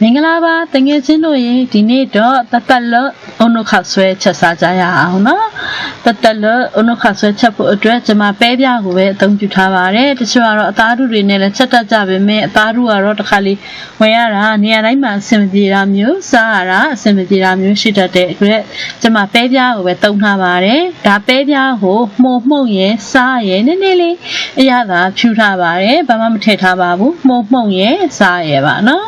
မင်္ဂလာပါတငယ်ချင်းတို့ရေဒီနေ့တော့တသက်လအုံနုခဆွဲချက်စားကြရအောင်နော်တသက်လအုံနုခဆွဲချက်ဖို့အတွက်ကျွန်မပဲပြကိုပဲအသုံးပြုထားပါတယ်တချို့ကတော့အသားဓုတွေနဲ့လည်းချက်တတ်ကြပါမယ်အသားဓုကတော့တစ်ခါလေးဝင်ရတာနေရာတိုင်းမှာအဆင်မပြေတာမျိုးစားရတာအဆင်မပြေတာမျိုးရှိတတ်တဲ့အတွက်ကျွန်မပဲပြကိုပဲသုံးထားပါတယ်ဒါပဲပြကိုမှုံရဲစားရဲနည်းနည်းလေးအရသာဖြူထားပါတယ်ဘာမှမထည့်ထားပါဘူးမှုံရဲစားရဲပါနော်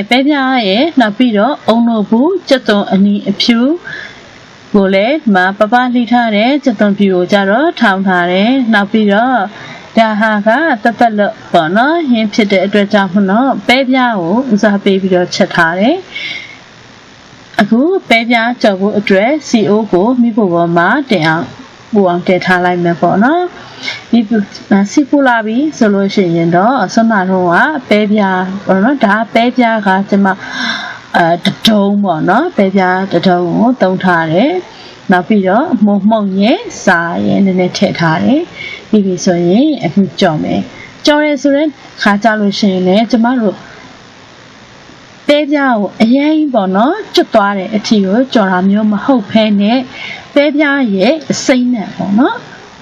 ပဲပြားရဲ့နောက်ပြီးတော့အုံတို့ဘူးကြက်သွန်အနီအဖြူကိုလည်းဒီမှာပပလှိထားတဲ့ကြက်သွန်ဖြူကိုကြတော့ထောင်ထားတယ်နောက်ပြီးတော့ဒါဟာကတသက်လို့ပေါ့နော်ဟင်းဖြစ်တဲ့အတွက်ကြောင့်မလို့ပဲပြားကိုဦးစားပေးပြီးတော့ချက်ထားတယ်အခုပဲပြားကြော်ဖို့အတွက် CO ကိုမိဖို့ပေါ်မှာတင်အောင်ပူအောင်တည်ထားလိုက်မယ်ပေါ့နော်ဒီစီပူလာပြီဆိုလို့ရှိရင်တော့ဆွမ်းနာတော့ကပဲပြားပေါ့နော်ဒါပဲပြားကကျွန်မတတုံးပေါ့နော်ပဲပြားတတုံးကိုသုံးထားတယ်နောက်ပြီးတော့မှုံရဲ့စားရဲ့နည်းနည်းထည့်ထားတယ်ပြီးပြီဆိုရင်အခုကြော်မယ်ကြော်ရဲဆိုတဲ့ခါကြလို့ရှိရင်လည်းကျွန်မတို့ပဲပြားကိုအရင်ပေါ့နော်ကျွတ်သွားတဲ့အထီကိုကြော်တာမျိုးမဟုတ်ဘဲနဲ့ပဲပြားရဲ့အစိမ့်နဲ့ပေါ့နော်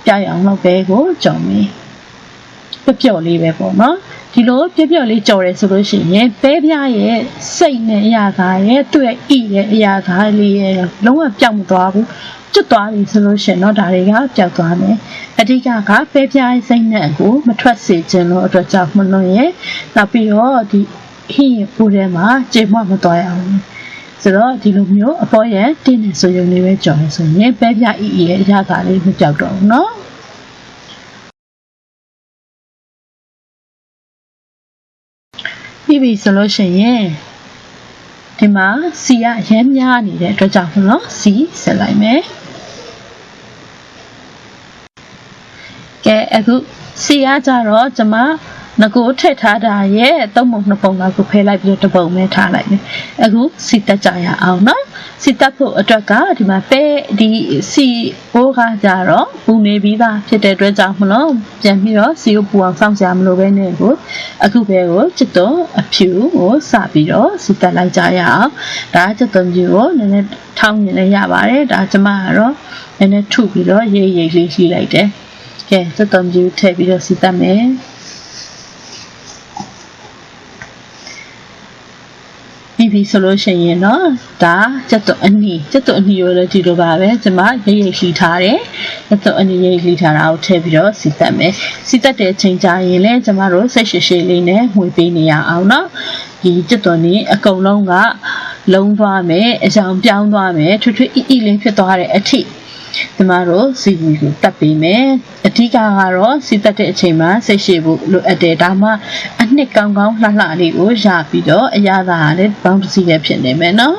ပြရအောင်တော့ပဲကိုကြော်မယ်ပျော့လေးပဲပေါ့နော်ဒီလိုပျော့လေးကြော်ရဲဆိုလို့ရှိရင်ပဲပြားရဲ့စိတ်နဲ့အရာကားရဲ့သူ့ရဲ့ဤရဲ့အရာကားလေးရဲ့လုံးဝပျောက်မသွားဘူးကျွတ်သွားပြီဆိုလို့ရှိရင်တော့ဒါတွေကပျောက်သွားမယ်အဓိကကပဲပြားရဲ့စိတ်နဲ့ကိုမထွက်စေခြင်းလို့အတွက်ကြောင့်မလို့ရဲ့နောက်ပြီးတော့ဒီဟင်းပူထဲမှာကြေမွမသွားရအောင်ဆိုတော့ဒီလိုမျိုးအပေါ်ရဲ့တင်းနေဆိုရုံလေးပဲကြော်နေဆိုရင်ပဲပြားဤရဲ့အရာကားလေးမပျောက်တော့ဘူးเนาะပြီးပြီဆိုလို့ရှိရင်ဒီမှာစီကအရင်များနေတဲ့အတွက်ကြောင့်မလို့စီဆက်လိုက်မယ်ကဲအခုစီကကြတော့ကျွန်မငကိုထည့်ထားတာရဲ့သုံးပုံနှစ်ပုံလောက်ကိုဖယ်လိုက်ပြီးတော့တစ်ပုံပဲထားလိုက်မယ်အခုစီတက်ကြရအောင်နော်စီတက်ဖို့အတွက်ကဒီမှာပဲဒီစီဘိုးကကြတော့ပူနေပြီးသားဖြစ်တဲ့အတွက်ကြောင့်မလို့ပြန်ပြီးတော့စီကိုပူအောင်စောင့်ကြမလို့ပဲနဲ့ကိုအခုပဲကိုကျွတ်တော့အဖြူကိုစပြီးတော့စီတက်လိုက်ကြရအောင်ဒါကျွတ်တော့ဖြူကိုနည်းနည်းထောင်းနေလည်းရပါတယ်ဒါကျမကတော့နည်းနည်းထုပြီးတော့ရေးလေးရှိလိုက်တယ်ကဲကျွတ်တော့ဖြူထည့်ပြီးတော့စီတက်မယ်ပြီးပြီဆိုလို့ရှိရင်တော့ဒါကျက်တော့အနီကိုလည်းဒီလိုပါပဲကျွန်မရိပ်လှီထားတယ်ကျက်တော့အနီရိပ်လှီထားတာကိုထည့်ပြီးတော့စီတက်မယ်စီတက်တဲ့အချိန်ကြာရင်လည်းကျွန်မတို့စိတ်ရှည်လေးနဲ့မှွေပေးနေရအောင်เนาะဒီကျက်တော့နေအကုန်လုံးကလုံးသွားမယ်အကြောင်ပြောင်းသွားမယ်ထွေထွေအီလေးဖြစ်သွားတဲ့အထိကျမတို့စီဗီကိုတက်ပေးမယ်အဓိကကတော့စီတက်တဲ့အချိန်မှာစိတ်ရှည်ဖို့လိုအပ်တယ်ဒါမှအနှစ်ကောင်းကောင်းလှလှလေးကိုရပြီးတော့အရသာလည်းပေါင်းစီရဖြစ်နေမယ်နော်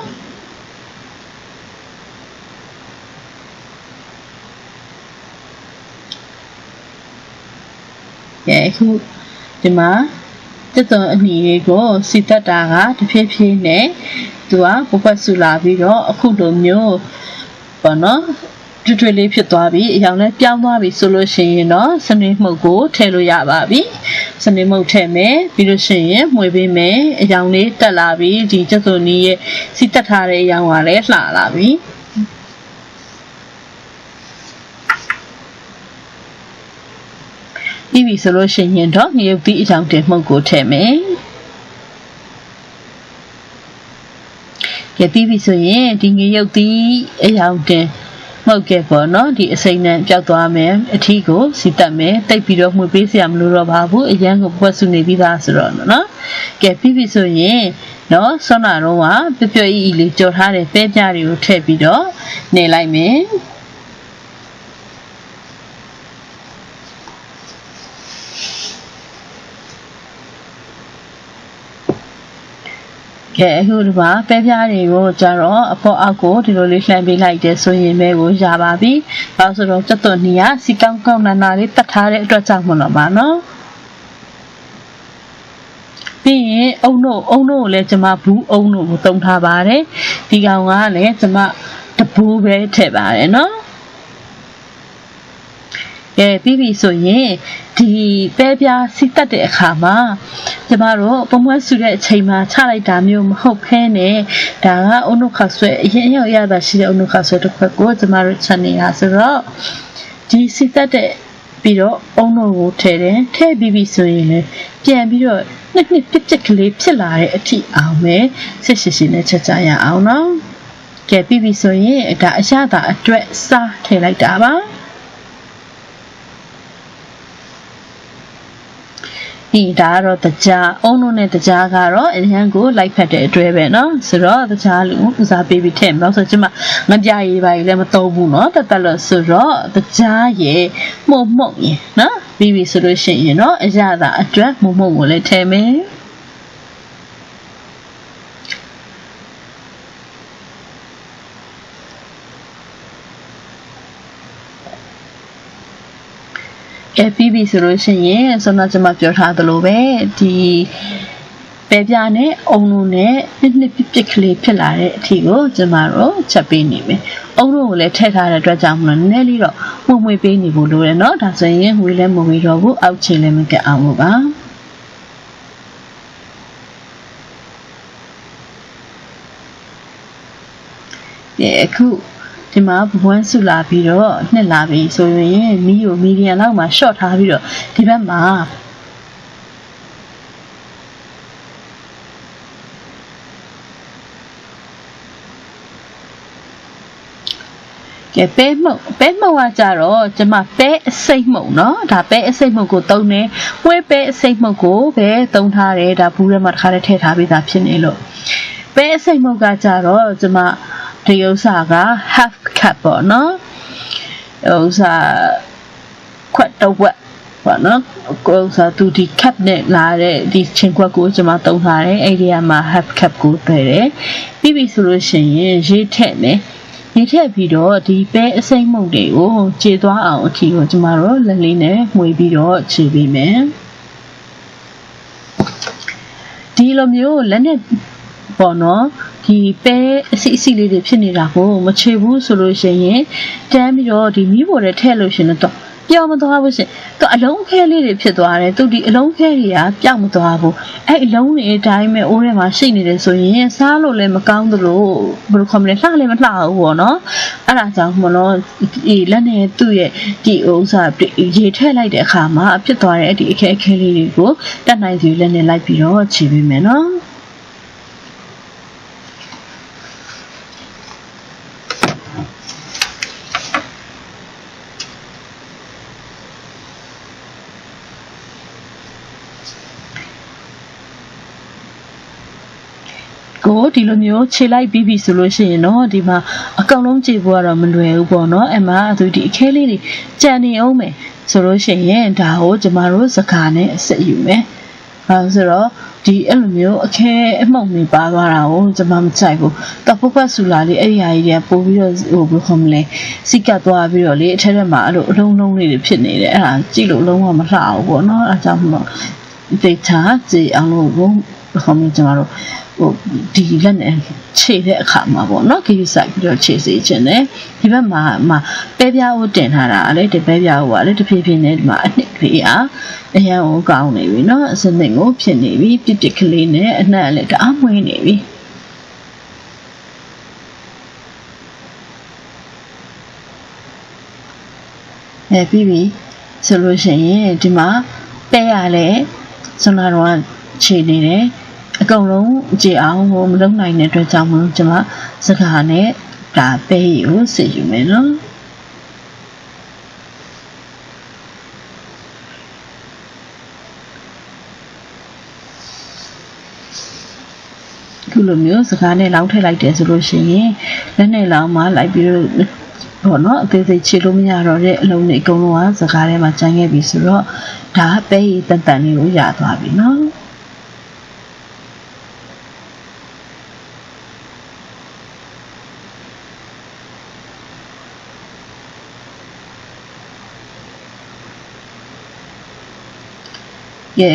ကဲအခုဒီမှာတက်တော်အနီလေးကိုစီတက်တာကတဖြည်းဖြည်းနဲ့သူကပပွက်ဆူလာပြီးတော့အခုလိုမျိုးပေါ့နော်ကျွတ်လေးဖြစ်သွားပြီအရောင်လည်းပြောင်းသွားပြီဆိုလို့ရှိရင်တော့စနေမှုတ်ကိုထည့်လို့ရပါပြီစနေမှုတ်ထည့်မယ်ပြီးလို့ရှိရင်မှွေပေးမယ်အရောင်လေးတက်လာပြီဒီကျက်စုံနီးရဲ့စီတက်ထားတဲ့အရောင်ကလည်းလှလာပြီပြီးပြီဆိုလို့ရှိရင်တော့ငရုတ်သီးအရောင်တင်မှုတ်ကိုထည့်မယ်ကဲပြီးပြီဆိုရင်ဒီငရုတ်သီးအရောင်တင်ဟုတ်ကဲ့ပေါ့နော်ဒီအစိမ်းနဲ့ပျောက်သွားမယ်အထီးကိုစီတက်မယ်တိတ်ပြီးတော့မှွေပေးစရာမလိုတော့ပါဘူးအရန်ကိုပွက်စုနေပြီးသားဆိုတော့နော်ကဲပြီးပြီဆိုရင်နော်ဆွမ်းနာတော့ကပျော်အီလေးကြော်ထားတဲ့ပဲပြားတွေကိုထည့်ပြီးတော့နေလိုက်မယ်ကဲအခုဒီမှာပဲပြားတွေကိုကြတော့အပေါ်အောက်ကိုဒီလိုလေးလှမ်းပေးလိုက်တယ်ဆိုရင်ပဲကိုရပါပြီ။ဘာလို့ဆိုတော့ကျက်သွန်နီကစီကောင်းကောင်းနာနာလေးတတ်ထားတဲ့အတွက်ကြောင့်မလို့ပါနော်။ပြီးရင်အုံတို့ကိုလည်းကျွန်မဘူးအုံတို့ကိုတုံးထားပါတယ်။ဒီကောင်ကလည်းကျွန်မတပူးပဲထည့်ပါတယ်နော်။ကဲပြီးပြီဆိုရင် ဒီပဲပြားစိတ်တက်တဲ့အခါမှာကျမတို့ပုံမှန်ဆူတဲ့အချိန်မှာချလိုက်တာမျိုးမဟုတ်ဘဲနဲ့ဒါကအုံနုခဆွဲအရင်ရောက်ရတာရှိတဲ့အုံနုခဆွဲတစ်ခွက်ကိုကျမတို့ချက်နေတာဆိုတော့ဒီစိတ်တက်တဲ့ပြီးတော့အုံနုကိုထည့်တယ်ထည့်ပြီးပြီဆိုရင်လည်းပြန်ပြီးတော့နှစ်ပြက်ကလေးဖြစ်လာတဲ့အထိအောင်ပဲစစ်ရှိနဲ့ချက်ကြရအောင်နော်ကဲပြီးပြီဆိုရင်ဒါအရသာအတွက်စားထည့်လိုက်တာပါဒီဒါတော့တကြားအုံးလုံးနဲ့တကြားကတော့အရန်ကိုလိုက်ဖက်တဲ့အတွဲပဲเนาะဆိုတော့တကြားလူဦးစားပေးပြီးထည့်မယ်ဆိုတော့ကျမငပြရေးပါကြီးလည်းမသုံးဘူးเนาะတက်လို့ဆိုတော့တကြားရဲ့မှုတ်ရင်เนาะပြီးပြီဆိုလို့ရှိရင်เนาะအရသာအတွက်မှုတ်ကိုလည်းထည့်မယ်ပြီးပြီဆိုလို့ရှိရင်ဆိုတော့ကျွန်မပြောထားသလိုပဲဒီပဲပြားနဲ့အုံလုံးနဲ့နှစ်ပြက်ကလေးဖြစ်လာတဲ့အထီကိုကျွန်မတို့ချက်ပေးနေမယ်အုံလုံးကိုလည်းထည့်ထားတဲ့အတွက်ကြောင့်မလို့နည်းနည်းလေးတော့မှုမွေပေးနေဖို့လိုတယ်เนาะဒါဆိုရင်ငွေလည်းမဝေတော့ဘူးအောက်ခြေလည်းမကက်အောင်လို့ပါအခုဒီမှာဘဝန်းစုလာပြီးတော့နှစ်လာပြီဆိုရင်မီးကိုမီဒီယံလောက်မှာ short ထားပြီးတော့ဒီဘက်မှာကဲပဲမှုတ်ကကြတော့ကျမပဲအစိမ့်မှုတ်เนาะဒါပဲအစိမ့်မှုတ်ကိုသုံးတယ်ဝဲပဲအစိမ့်မှုတ်ကိုပဲသုံးထားတယ်ဒါဘူးထဲမှာတစ်ခါတည်းထည့်ထားပြီးသားဖြစ်နေလို့ပဲအစိမ့်မှုတ်ကကြတော့ကျမဒီဥစ္စာက half cup ပေါ့နော်ဥစ္စာခွက်တော့ဝက်ပေါ့နော်ကိုဥစ္စာသူဒီ cup နဲ့လာတဲ့ဒီချင်းခွက်ကိုကျွန်မသုံးထားတယ်အဲ့ဒီမှာ half cup ကိုထည့်တယ်ပြီးပြီဆိုလို့ရှိရင်ရေထည့်မယ်ရေထည့်ပြီးတော့ဒီပဲအစိမ့်မှုတ်တွေကိုခြေသွားအောင်အထီကိုကျွန်မတို့လက်လေးနဲ့မှွေပြီးတော့ခြေပေးမယ်ဒီလိုမျိုးလက်နဲ့ပေါ့နော်ဒီပဲအစီလေးတွေဖြစ်နေတာကိုမချေဘူးဆိုလို့ရှိရင်တန်းပြီးတော့ဒီမီးပေါ်ထဲထည့်လို့ရှင်တော့ပျောက်မသွားဘူးရှင်သူအလုံးခဲလေးတွေဖြစ်သွားတယ်သူဒီအလုံးခဲတွေကပျောက်မသွားဘူးအဲ့အလုံးတွေအတိုင်းပဲအိုးထဲမှာရှိနေတယ်ဆိုရင်စားလို့လည်းမကောင်းသလိုဘယ်လိုခေါ်မလဲလှလည်းမလှဘူးပေါ့နော်အဲ့ဒါကြောင့်မလို့ဒီလက်နဲ့သူ့ရဲ့ဒီဥစ္စာရေထည့်လိုက်တဲ့အခါမှာဖြစ်သွားတဲ့ဒီအခဲလေးတွေကိုတတ်နိုင်စီလက်နဲ့လိုက်ပြီးတော့ခြေပေးမယ်နော်ကိုဒီလိုမျိုးခြေလိုက်ပြီးပြီဆိုလို့ရှိရင်တော့ဒီမှာအကောင်လုံးခြေဖို့ကတော့မလွယ်ဘူးပေါ့နော်အမှသူဒီအခဲလေးတွေကြံနေအောင်မယ်ဆိုလို့ရှိရင်ဒါကိုကျမတို့စကားနဲ့အဆက်ယူမယ်ဆိုတော့ဒီအဲ့လိုမျိုးအခဲအမှုန်တွေပါသွားတာကိုကျမမကြိုက်ဘူးတပုတ်ပတ်ဆူလာလေးအဲ့ဒီဟာကြီးတွေကပို့ပြီးတော့ဟိုဘယ်လိုမလဲစိတ်ကပ်သွားပြီးတော့လေအထက်ထက်မှာအဲ့လိုအလုံးလုံးလေးတွေဖြစ်နေတယ်အဲ့ဒါကြည့်လို့လုံးဝမလှအောင်ပေါ့နော်အဲ့ဒါကြောင့်မို့ဒေတာကြည့်အောင်လို့ဘယ်လိုမှကျမတို့ဟိုဒီလက်နဲ့ခြေတဲ့အခါမှာပေါ့နော်ခရီးဆိုင်ပြီးတော့ခြေစေခြင်းနဲ့ဒီဘက်မှာပဲပြားကိုတင်ထားတာလေဒီပဲပြားကိုကလေတဖြည်းဖြည်းနဲ့ဒီမှာအနှစ်လေးအားအရန်ကိုကောင်းနေပြီနော်အစနစ်ကိုဖြစ်နေပြီပြစ်ကလေးနဲ့အနှံ့လည်းတအားမွေးနေပြီပြီးပြီဆိုလို့ရှိရင်ဒီမှာပဲရလဲစွမ်းတော်ကခြေနေတယ်အကုန်လုံးကြည့်အောင်ဟိုမလုံးနိုင်တဲ့အတွက်ကြောင့်မလို့ကျွန်မစကားနဲ့ဒါပဲကိုစစ်ယူမယ်နော်ခုလိုမျိုးစကားနဲ့လောင်းထည့်လိုက်တယ်ဆိုလို့ရှိရင်လက်နဲ့လောင်းမှလိုက်ပြီးတော့ပေါ့နော်အသေးစိတ်ခြေလို့မရတော့တဲ့အလုံးတွေအကုန်လုံးကစကားထဲမှာကျန်ခဲ့ပြီဆိုတော့ဒါပဲတန်တန်လေးကိုရသွားပြီနော်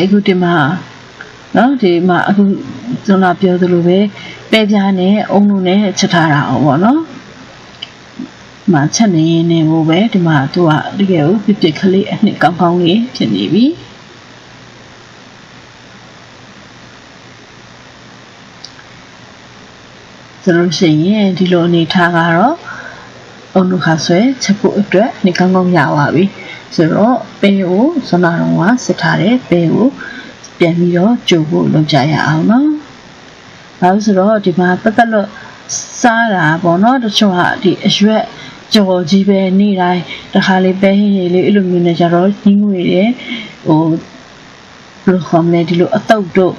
အခုဒီမှာနော်ဒီမှာအခုကျွန်တော်ပြောသလိုပဲပဲပြားနဲ့အုံလုံးနဲ့ချက်ထားတာအောင်ပေါ့နော်嘛七年呢冇呗，啲嘛都話呢個別別佢哋你講講嘅ဖြစ်နေပြီ。ဆိုလို့ရှိရင်ဒီလိုအနေထားကတော့အုံနုခါဆွဲချက်ဖို့အတွက်နေကောင်းကောင်းရပါပြီဆိုတော့ပဲကိုဇွန်လတော့ကစစ်ထားတဲ့ပဲကိုပြန်ပြီးတော့ကြိုဖို့လုပ်ကြရအောင်နော်ဘာလို့ဆိုတော့ဒီမှာပတ်သက်လို့စားတာပေါ့နော်တချို့ဟာဒီအရွက်ကြော်ကြီးပဲနေ့တိုင်းတခါလေးပဲဟင်းလေးအဲ့လိုမျိုးနဲ့ကြတော့ညှိငွေတယ်ဟိုဘယ်လိုခေါ်မလဲဒီလိုအတုပ်တို့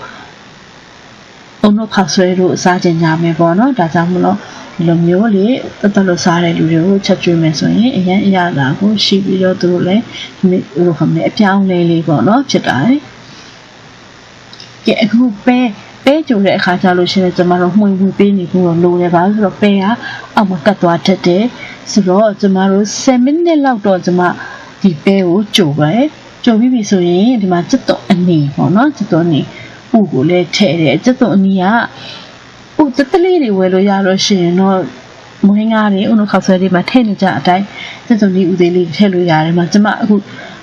အုံနုခါဆွဲတို့စားကြကြမယ်ပေါ့နော်ဒါကြောင့်မလို့ဒီလိုမျိုးလေးတက်လို့စားတဲ့လူတွေကိုချက်ကျွေးမယ်ဆိုရင်အရင်အရသာကိုရှိပြီးတော့သူတို့လည်းဒီလိုခမနဲ့အပြောင်းလဲလေးပေါ့နော်ဖြစ်တာလေကဲအခုပဲကြိုတဲ့အခါကျလို့ရှိရင်ကျမတို့မှွေပေးနေဖို့လိုတယ်ပါဆိုတော့ပဲကအောက်မှာကတ်သွားတတ်တယ်ဆိုတော့ကျမတို့7 မိနစ်လောက်တော့ကျမဒီပဲကိုကြိုပဲကြိုပြီးပြီဆိုရင်ဒီမှာစစ်တော့အနေပေါ့နော်စစ်တော့အနေဥကိုလည်းထည့်တယ်စစ်တော့အနီးကဥတက်တလေးတွေဝယ်လို့ရလို့ရှိရင်တော့မွေးငါးတွေဥနုခောက်ဆွဲတွေမှာထည့်နေကြအတိုင်းစစ်တော့ဒီဥသေးလေးထည့်လို့ရတယ်မှာကျမအခု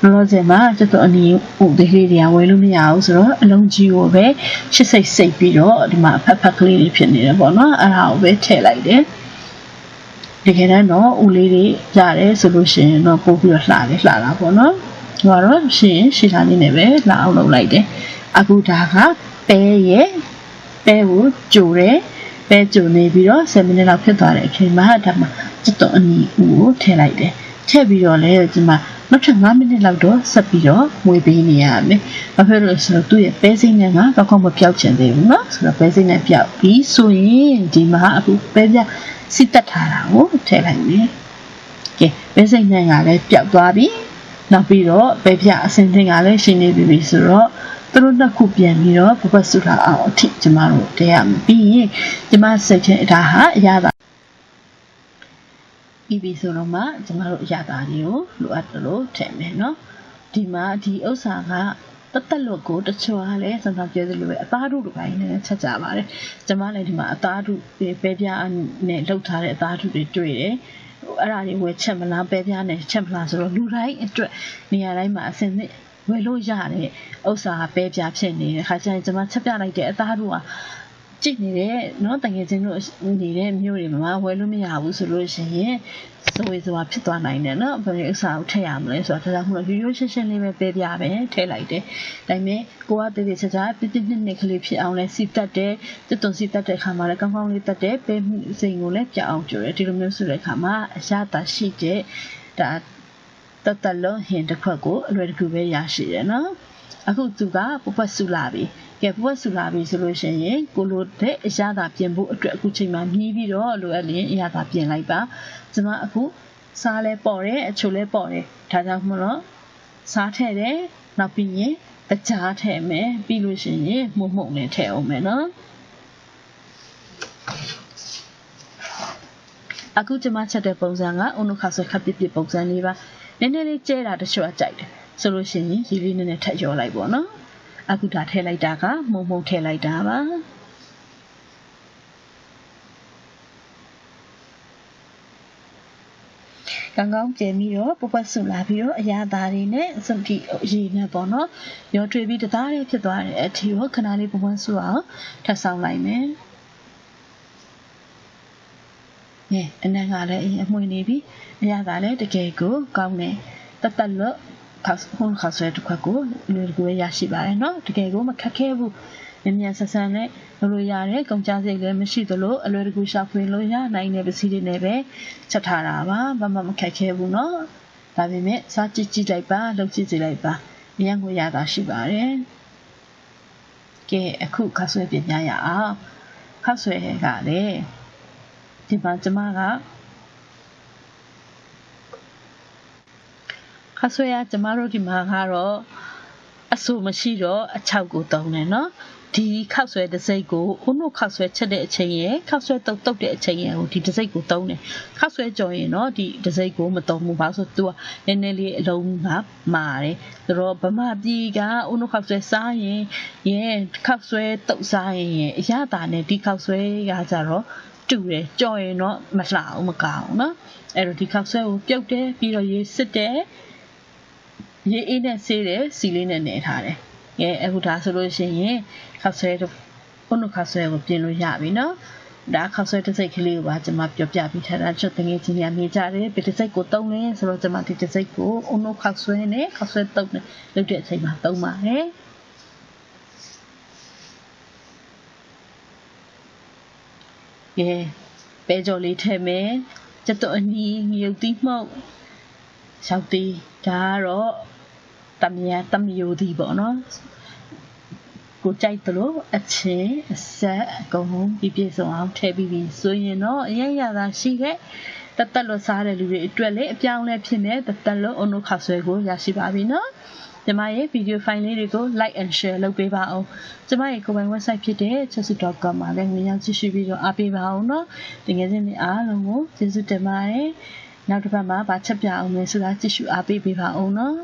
လောလောဆယ်မှာစစ်တော့အနီးဥသေးလေးတွေကဝယ်လို့မရဘူးဆိုတော့အလုံးကြီးကိုပဲရှစ်စိတ်ပြီးတော့ဒီမှာဖက်ကလေးတွေဖြစ်နေတယ်ပေါ့နော်အဲ့ဒါကိုပဲထည့်လိုက်တယ်တကယ်တမ်းတော့ဥလေးတွေရတယ်ဆိုလို့ရှိရင်တော့ပို့ပြီးတော့လှတာပေါ့နော်ဒီကတော့ရှင်းထားနေတယ်ပဲလှအောင်လုပ်လိုက်တယ်အခုဒါကပဲရဲ့ပဲကိုကြိုတယ်ပဲကြိုနေပြီးတော့7 မိနစ်လောက်ဖြစ်သွားတဲ့အချိန်မှာဒါမှစစ်တော့အနီးဥကိုထည့်လိုက်တယ်ထည့်ပြီးတော့လည်းဒီမှာနောက်ထပ်5 မိနစ်လောက်တော့ဆက်ပြီးတော့မွေးပေးနေရမယ်။ဘာဖြစ်လို့လဲဆိုတော့သူ့ရဲ့ပဲစိမ့်နဲ့ကတော့ကောင်းမပြောက်ချင်သေးဘူးเนาะဆိုတော့ပဲစိမ့်နဲ့ပြောက်ပြီးဆိုရင်ဒီမှာအခုပဲပြစစ်တက်ထားတာကိုထည့်လိုက်မယ်။ကဲပဲစိမ့်နဲ့ကလည်းပြောက်သွားပြီ။နောက်ပြီးတော့ပဲပြအစင်တင်ကလည်းရှင်းနေပြီဆိုတော့သူတို့နှစ်ခုပြန်ပြီးတော့ဘပတ်စုထားအောင်အထိကျမတို့တရားမပြီးရင်ကျမစိတ်ချင်းဒါဟာအရသာပြီးဆိုတော့မှကျမတို့အရသာတွေကိုလိုအပ်တယ်လို့ထင်မယ်နော်ဒီမှာဒီဥစ္စာကတက်လို့ကိုတချို့ကလည်းစံဆောင်ပြောသလိုပဲအသားတို့လိုပိုင်းနဲ့ချက်ကြပါတယ်ကျမလည်းဒီမှာအသားတို့ပဲပြားနဲ့လှုပ်ထားတဲ့အသားတို့တွေတွေ့တယ်အဲ့ဒါတွေဝယ်ချက်မလားပဲပြားနဲ့ချက်မလားဆိုတော့လူတိုင်းအတွက်နေရာတိုင်းမှာအစင်နဲ့ဝယ်လို့ရတဲ့ဥစ္စာပဲပြားဖြစ်နေတဲ့ခါကျရင်ကျမချက်ပြလိုက်တဲ့အသားတို့ကကြည့်နေတဲ့နော်တကယ်ချင်းတို့နေတဲ့မျိုးတွေမှာဝယ်လို့မရဘူးဆိုလို့ရှိရင်ဆိုတာဖြစ်သွားနိုင်တယ်နော်ဘယ်လိုဥစ္စာကိုထည့်ရမလဲဆိုတော့ဒါကြောင့်မို့လို့ရိုးရိုးရှင်းရှင်းလေးပဲပေးပြပဲထည့်လိုက်တယ်ဒါပေမဲ့ကိုကတည်တည်ချာချာပြည့်နှစ်ကလေးဖြစ်အောင်လဲစီတက်တယ်တွတ်စီတက်တဲ့ခါမှာလည်းကောင်းကောင်းလေးတက်တယ်ပေးစိန်ကိုလည်းပြအောင်ကြိုတယ်ဒီလိုမျိုးဆိုတဲ့ခါမှာအရသာရှိတဲ့ဒါတလုံးဟင်တစ်ခွက်ကိုအလွယ်တကူပဲရရှိတယ်နော်အခုသူကပပတ်ဆူလာပြီကဲပပတ်ဆူလာပြီဆိုလို့ရှိရင်ကိုလိုတဲ့အရသာပြင်ဖို့အတွက်အခုချိန်မှာမြည်ပြီးတော့လိုအပ်ရင်အရသာပြင်လိုက်ပါကျမအခုစားလဲပေါ့တယ်အချိုလဲပေါ့တယ်ဒါကြောင့်မို့လို့စားထည့်တယ်နောက်ပြီးရင်တကြားထည့်မယ်ပြီးလို့ရှိရင်မှုနဲ့ထည့်အောင်မယ်နော်အခုကျမချက်တဲ့ပုံစံကအုံနုခါဆွဲခပ်ပြပုံစံလေးပါနည်းနည်းလေးကျဲတာတချို့ကကြိုက်တယ်ဆိုလို့ရှိရင်ရေလေးနည်းနည်းထပ်ရောလိုက်ပေါ့နော်အခုဒါထည့်လိုက်တာကမှုထည့်လိုက်တာပါကောင်းကောင်းပြင်ပြီးတော့ပပတ်ဆူလာပြီးတော့အရာသားတွေနဲ့စံတီရေနဲ့ပေါ့နော်ရောထွေးပြီးတသားလေးဖြစ်သွားတဲ့အထီကိုခဏလေးပပတ်ဆူအောင်ထပ်ဆောင်လိုက်မယ်အနံ့ကလည်းအမွှေနေပြီအရသာလည်းတကယ်ကိုကောင်းတယ်တက်လို့ခါဆွဲတစ်ခွက်ကိုလူကိုရရှိပါတယ်เนาะတကယ်ကိုမခက်ခဲဘူးမြန်ဆန်နဲ့လုပ်လို့ရတယ်ကုန်ကြစိတ်လည်းမရှိသလိုအလွယ်တကူရှာဖွေလို့ရနိုင်တဲ့ပစ္စည်းတွေနဲ့ပဲချက်ထားတာပါဘာမှမခက်ခဲဘူးเนาะဒါပေမဲ့စားကြည့်လိုက်ပါလုပ်ကြည့်လိုက်ပါအရင်ကိုရတာရှိပါတယ်ကဲအခုခါဆွဲပြင်ပြရအောင်ခါဆွဲကလည်းဒီမှာကျမကခါဆွဲရကျမတို့ဒီမှာကတော့အဆူမရှိတော့အချောက်ကိုတုံးတယ်နော်ဒီခောက်ဆွဲတစ်စိတ်ကိုဦးနုခောက်ဆွဲချက်တဲ့အချိန်ရယ်ခောက်ဆွဲတုတ်တဲ့အချိန်ရယ်ကိုဒီတစ်စိတ်ကိုတုံးတယ်ခောက်ဆွဲကြော်ရင်တော့ဒီတစ်စိတ်ကိုမတုံးဘူးဘာလို့ဆိုသူကနည်းနည်းလေးအလုံးကမာတယ်ဆိုတော့ဗမာပြည်ကဦးနုခောက်ဆွဲစားရင်ခောက်ဆွဲတုတ်စားရင်အရသာနဲ့ဒီခောက်ဆွဲကကြတော့တူတယ်ကြော်ရင်တော့မလှအောင်မကောင်းနော် အဲ့တော့ဒီခောက်ဆွဲကိုပြုတ်တယ်ပြီးတော့ရေစစ်တယ်ရေအေးနဲ့ဆေးတယ်စီလေးနဲ့နေထားတယ်အခုဒါဆိုလို့ရှိရင်ခောက်ဆွဲတော့အုံနုခောက်ဆွဲကိုပြင်လို့ရပြီနော်ဒါခောက်ဆွဲတစ်စိတ်ကလေးကိုပါကျွန်မပြောပြပြီးထားတာချက်တငယ်ချင်းများမြင်ကြတယ်ဒီတစ်စိတ်ကိုတုံးနေဆိုတော့ကျွန်မဒီတစ်စိတ်ကိုအုံနုခောက်ဆွဲနဲ့ခောက်ဆွဲတုံးနေလုပ်တဲ့အချိန်မှာတုံးပါတယ်ပဲကြော်လေးထည့်မယ်ကျတော့အနီးငရုတ်သီးမှုတ်ရှောက်သီးဒါကတော့တမယိုသီးပေါ့နော်ကိုကြိုက်သလိုအချင်းအဆက်အကုန်ပြည့်စုံအောင်ထည့်ပြီးဆိုရင်တော့အရင်ရတာရှိတဲ့တက်လို့စားတဲ့လူတွေအတွက်လည်းအပြောင်းလဲဖြစ်နေတက်လို့အုံနုခောက်ဆွဲကိုရရှိပါပြီနော်ကျွန်မရဲ့ဗီဒီယိုဖိုင်လေးတွေကို like and share လုပ်ပေးပါအောင်ကျွန်မရဲ့ကိုယ်ပိုင် website ဖြစ်တဲ့ chessu.com မှာလည်းဝင်ရောက်ကြည့်ရှုပြီးတော့အားပေးပါအောင်နော်တကယ်ချင်းတွေအားလုံးကိုကျေးဇူးတင်ပါတယ်နောက်တစ်ပတ်မှာဗာချက်ပြအောင်မယ်ဆိုတာကြည့်ရှုအားပေးပါအောင်နော်